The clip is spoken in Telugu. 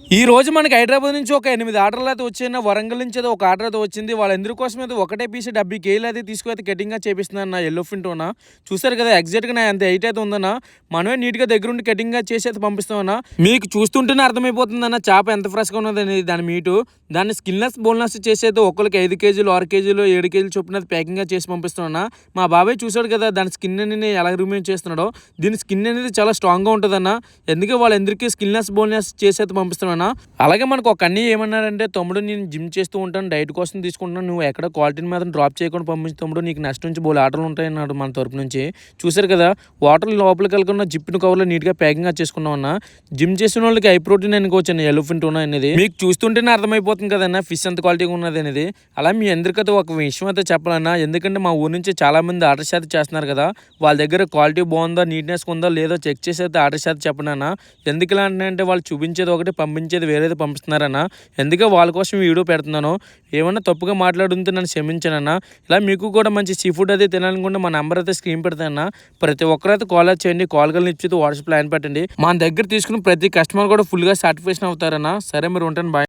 ఈ రోజు మనకి హైదరాబాద్ నుంచి ఒక 8 ఆర్డర్లు అయితే వచ్చాయన్న. వరంగల్ నుంచి అయితే ఒక ఆర్డర్ అయితే వచ్చింది. వాళ్ళందరి కోసం అయితే ఒకటే పీస్ 70 కేజీలు అయితే తీసుకుని కటింగ్‌గా చేపిస్తున్నారన్న యెల్లో ఫింటోన. చూసారు కదా ఎగ్జాక్ట్‌గా నా ఎంత హైట్ అయితే ఉందన్న. మనమే నీట్‌గా దగ్గరుండి కటింగ్‌గా చేసి అయితే పంపిస్తామన్న. మీకు చూస్తుంటేనే అర్థమైపోతుందన్న చేప ఎంత ఫ్రెష్‌గా ఉన్నదని దాని మీటు. దాన్ని స్కిన్‌లెస్, బోన్‌లెస్ చేసి అయితే ఒక్కొక్కరికి 5 కేజీలు, 6 కేజీలు, 7 కేజీలు చొప్పున ప్యాకింగ్‌గా చేసి పంపిస్తామన్న. మా బాబాయ్ చూసాడు కదా దాని స్కిన్ అనేది ఎలా రిమూవ్ చేస్తున్నాడో. దీని స్కిన్ అనేది చాలా స్ట్రాంగ్‌గా ఉంటదన్న. ఎందుకే వాళ్ళందరికీ స్కిన్‌లెస్, బోన్‌లెస్ చేసి అయితే పంపిస్తున్నామన్న. అలాగే మనకు ఒక అన్నయ్య ఏమన్నారంటే, తమ్ముడు నేను జిమ్ చేస్తూ ఉంటాను, డైట్ కోసం తీసుకుంటున్నాను, నువ్వు ఎక్కడ క్వాలిటీ మీద డ్రాప్ చేయకుండా పంపించు తమ్ముడు, నీకు నెక్స్ట్ నుంచి బోలెడు ఆర్డర్లు ఉంటాయన్నాడు మన తరపు నుంచి. చూసారు కదా వాటర్ లోపలికి వెళ్ళకుండా జిప్పిన కవర్లో నీట్గా ప్యాకింగ్ చేసుకున్నాం అన్న. జిమ్ చేసిన వాళ్ళకి హై ప్రోటీన్ అనుకోవచ్చు ఎలిఫెంట్ టూనా అనేది. మీకు చూస్తుంటేనే అర్థమైపోతుంది కదన్నా ఫిష్ ఎంత క్వాలిటీగా ఉన్నది అనేది. అలా మీ అందరికైతే ఒక విషయం అయితే చెప్పాలన్నా, ఎందుకంటే మా ఊరు నుంచి చాలా మంది ఆర్డర్స్ అయితే చేస్తున్నారు కదా, వాళ్ళ దగ్గర క్వాలిటీ బాగుందా, నీట్నెస్ ఉందా లేదో చెక్ చేసి అయితే ఆర్డర్స్ అయితే చెప్పండి అన్న. ఎందుకు ఇలా అంటే వాళ్ళు చూపించేది ఒకటి, పంపించేది వేరేది పంపిస్తున్నారన్న. ఎందుకే వాళ్ళ కోసం వీడియో పెడుతున్నాను. ఏమన్నా తప్పుగా మాట్లాడుతుంటే నన్ను క్షమించానన్న. ఇలా మీకు కూడా మంచి సీ ఫుడ్ అయితే తినాలనుకుంటే మా నెంబర్ అయితే స్క్రీన్ పెడతానన్న. ప్రతి ఒక్కరైతే కాల్ చేయండి, కాల్ ఇచ్చి వాట్సాప్ ప్లాన్ పెట్టండి. మన దగ్గర తీసుకుని ప్రతి కస్టమర్ కూడా ఫుల్గా సాటిస్ఫాక్షన్ అవుతారన్న. సరే మీరు ఉంటాను, బాయ్.